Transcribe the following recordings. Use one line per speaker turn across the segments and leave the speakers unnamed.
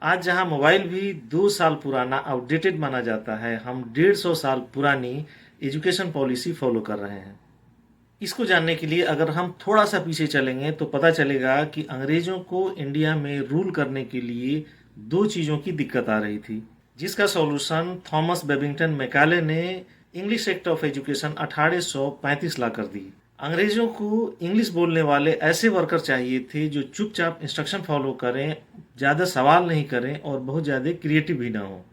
आज जहां मोबाइल भी 2 साल पुराना आउटडेटेड माना जाता है, हम 150 साल पुरानी एजुकेशन पॉलिसी फॉलो कर रहे हैं। इसको जानने के लिए अगर हम थोड़ा सा पीछे चलेंगे तो पता चलेगा कि अंग्रेजों को इंडिया में रूल करने के लिए दो चीज़ों की दिक्कत आ रही थी, जिसका सॉल्यूशन थॉमस बेबिंगटन मैकाले ने इंग्लिश एक्ट ऑफ एजुकेशन 1835 ला कर दी। अंग्रेजों को इंग्लिश बोलने वाले ऐसे वर्कर चाहिए थे जो चुपचाप इंस्ट्रक्शन फॉलो करें, ज़्यादा सवाल नहीं करें और बहुत ज़्यादा क्रिएटिव भी ना हो।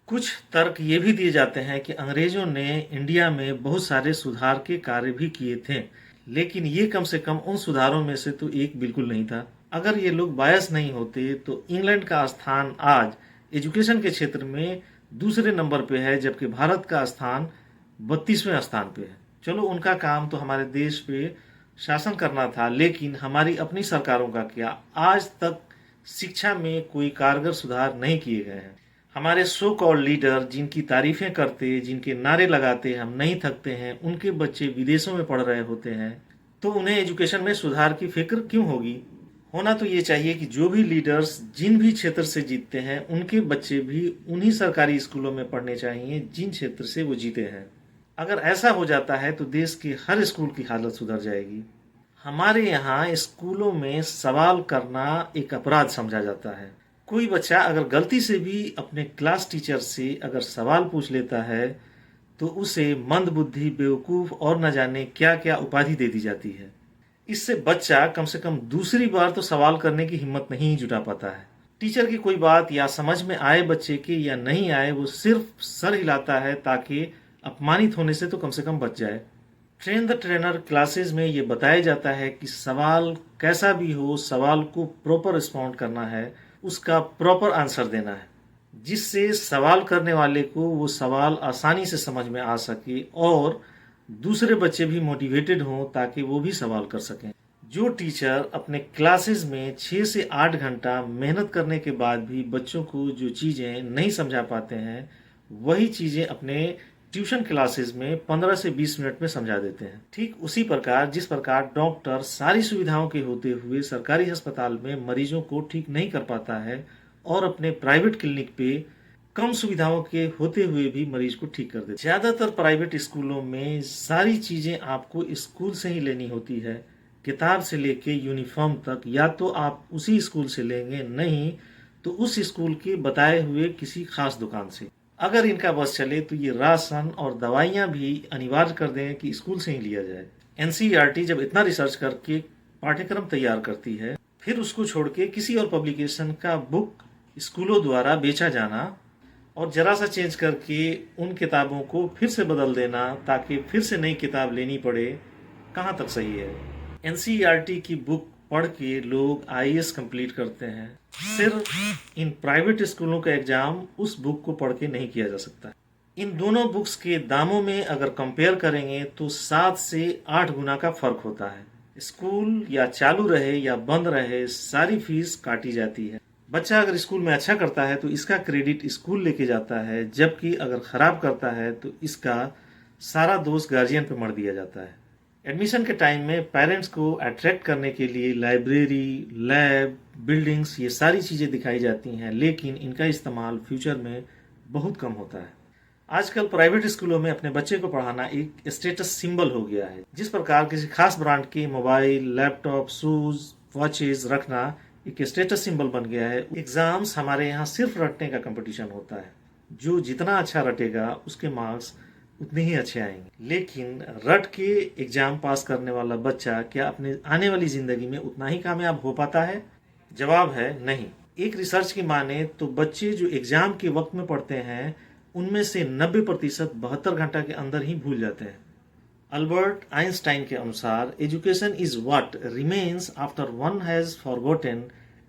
कुछ तर्क ये भी दिए जाते हैं कि अंग्रेजों ने इंडिया में बहुत सारे सुधार के कार्य भी किए थे, लेकिन ये कम से कम उन सुधारों में से तो एक बिल्कुल नहीं था। अगर ये लोग बायस नहीं होते तो इंग्लैंड का स्थान आज एजुकेशन के क्षेत्र में दूसरे नंबर पे है, जबकि भारत का स्थान 32वें स्थान पे है। चलो, उनका काम तो हमारे देश पे शासन करना था, लेकिन हमारी अपनी सरकारों का क्या? आज तक शिक्षा में कोई कारगर सुधार नहीं किए गए हैं। हमारे सो कॉल्ड लीडर जिनकी तारीफें करते, जिनके नारे लगाते हम नहीं थकते हैं, उनके बच्चे विदेशों में पढ़ रहे होते हैं, तो उन्हें एजुकेशन में सुधार की फिक्र क्यों होगी? होना तो ये चाहिए कि जो भी लीडर्स जिन भी क्षेत्र से जीतते हैं, उनके बच्चे भी उन्हीं सरकारी स्कूलों में पढ़ने चाहिए जिन क्षेत्र से वो जीते हैं। अगर ऐसा हो जाता है तो देश के हर स्कूल की हालत सुधर जाएगी। हमारे यहाँ स्कूलों में सवाल करना एक अपराध समझा जाता है। कोई बच्चा अगर गलती से भी अपने क्लास टीचर से अगर सवाल पूछ लेता है तो उसे मंदबुद्धि, बेवकूफ़ और न जाने क्या क्या उपाधि दे दी जाती है। इससे बच्चा कम से कम दूसरी बार तो सवाल करने की हिम्मत नहीं जुटा पाता है। टीचर की कोई बात या समझ में आए बच्चे के या नहीं आए, वो सिर्फ सर हिलाता है ताकि अपमानित होने से तो कम से कम बच जाए। ट्रेन द ट्रेनर क्लासेस में ये बताया जाता है कि सवाल कैसा भी हो, सवाल को प्रॉपर रिस्पॉन्ड करना है, उसका प्रॉपर आंसर देना है, जिससे सवाल करने वाले को वो सवाल आसानी से समझ में आ सके और दूसरे बच्चे भी मोटिवेटेड हों ताकि वो भी सवाल कर सकें। जो टीचर अपने क्लासेस में 6 से 8 घंटा मेहनत करने के बाद भी बच्चों को जो चीज़ें नहीं समझा पाते हैं, वही चीज़ें अपने ट्यूशन क्लासेस में 15 से 20 मिनट में समझा देते हैं। ठीक उसी प्रकार जिस प्रकार डॉक्टर सारी सुविधाओं के होते हुए सरकारी अस्पताल में मरीजों को ठीक नहीं कर पाता है और अपने प्राइवेट क्लिनिक पे कम सुविधाओं के होते हुए भी मरीज को ठीक कर देते। ज़्यादातर प्राइवेट स्कूलों में सारी चीज़ें आपको स्कूल से ही लेनी होती है, किताब से लेके यूनिफॉर्म तक। या तो आप उसी स्कूल से लेंगे, नहीं तो उस स्कूल के बताए हुए किसी खास दुकान से। अगर इनका बस चले तो ये राशन और दवाइयाँ भी अनिवार्य कर दें कि स्कूल से ही लिया जाए। एनसीईआरटी जब इतना रिसर्च करके पाठ्यक्रम तैयार करती है, फिर उसको छोड़ के किसी और पब्लिकेशन का बुक स्कूलों द्वारा बेचा जाना और जरा सा चेंज करके उन किताबों को फिर से बदल देना ताकि फिर से नई किताब लेनी पड़े, कहाँ तक सही है? एनसीईआरटी की बुक पढ़ के लोग आईएएस कंप्लीट करते हैं। सिर्फ इन प्राइवेट स्कूलों का एग्जाम उस बुक को पढ़ के नहीं किया जा सकता। इन दोनों बुक्स के दामों में अगर कंपेयर करेंगे तो 7 से 8 गुना का फर्क होता है। स्कूल या चालू रहे या बंद रहे, सारी फीस काटी जाती है। बच्चा अगर स्कूल में अच्छा करता है तो इसका क्रेडिट स्कूल लेके जाता है, जबकि अगर खराब करता है तो इसका सारा दोष गार्जियन पे मढ़ दिया जाता है। एडमिशन के टाइम में पेरेंट्स को अट्रैक्ट करने के लिए लाइब्रेरी, लैब, बिल्डिंग्स, ये सारी चीज़ें दिखाई जाती हैं, लेकिन इनका इस्तेमाल फ्यूचर में बहुत कम होता है। आजकल प्राइवेट स्कूलों में अपने बच्चे को पढ़ाना एक स्टेटस सिंबल हो गया है। जिस प्रकार किसी खास ब्रांड के मोबाइल, लैपटॉप, शूज, वॉचेज रखना एक स्टेटस सिंबल बन गया है। एग्जाम्स हमारे यहाँ सिर्फ रटने का कंपटीशन होता है। जो जितना अच्छा रटेगा उसके मार्क्स उतने ही अच्छे आएंगे। लेकिन रट के एग्जाम पास करने वाला बच्चा क्या अपने आने वाली जिंदगी में उतना ही कामयाब हो पाता है? जवाब है नहीं। एक रिसर्च की माने तो बच्चे जो एग्जाम के वक्त में पढ़ते हैं, उनमें से 90% 72 घंटा के अंदर ही भूल जाते हैं। अल्बर्ट आइंस्टाइन के अनुसार education is what remains after one has forgotten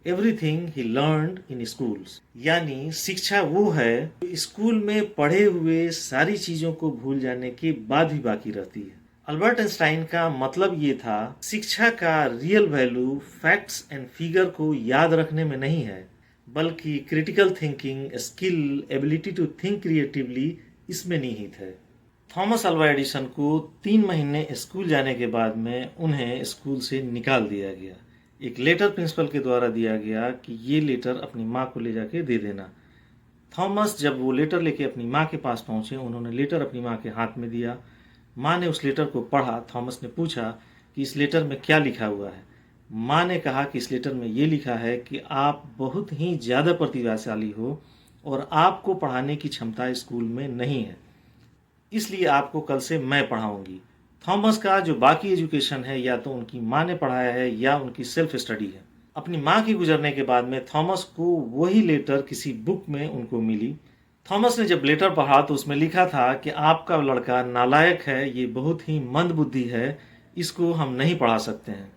everything he learned in schools. यानी शिक्षा वो है जो स्कूल में पढ़े हुए सारी चीजों को भूल जाने के बाद भी बाकी रहती है। अल्बर्ट आइंस्टाइन का मतलब ये था, शिक्षा का real value facts and figure को याद रखने में नहीं है, बल्कि critical thinking, skill, ability to think creatively इसमें निहित है। थॉमस अल्वा एडिसन को 3 महीने स्कूल जाने के बाद में उन्हें स्कूल से निकाल दिया गया। एक लेटर प्रिंसिपल के द्वारा दिया गया कि ये लेटर अपनी माँ को ले जाके दे देना। थॉमस जब वो लेटर लेके अपनी माँ के पास पहुंचे, उन्होंने लेटर अपनी माँ के हाथ में दिया। माँ ने उस लेटर को पढ़ा। थॉमस ने पूछा कि इस लेटर में क्या लिखा हुआ है। माँ ने कहा कि इस लेटर में ये लिखा है कि आप बहुत ही ज़्यादा प्रतिभाशाली हो और आपको पढ़ाने की क्षमता स्कूल में नहीं है, इसलिए आपको कल से मैं पढ़ाऊंगी। थॉमस का जो बाकी एजुकेशन है या तो उनकी माँ ने पढ़ाया है या उनकी सेल्फ स्टडी है। अपनी माँ के गुजरने के बाद में थॉमस को वही लेटर किसी बुक में उनको मिली। थॉमस ने जब लेटर पढ़ा तो उसमें लिखा था कि आपका लड़का नालायक है, ये बहुत ही मंदबुद्धि है, इसको हम नहीं पढ़ा सकते हैं।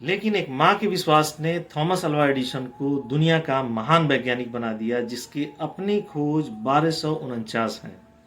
लेकिन एक माँ के विश्वास ने थॉमस अल्वा एडिसन को दुनिया का महान वैज्ञानिक बना दिया, जिसकी अपनी खोज 1249 है।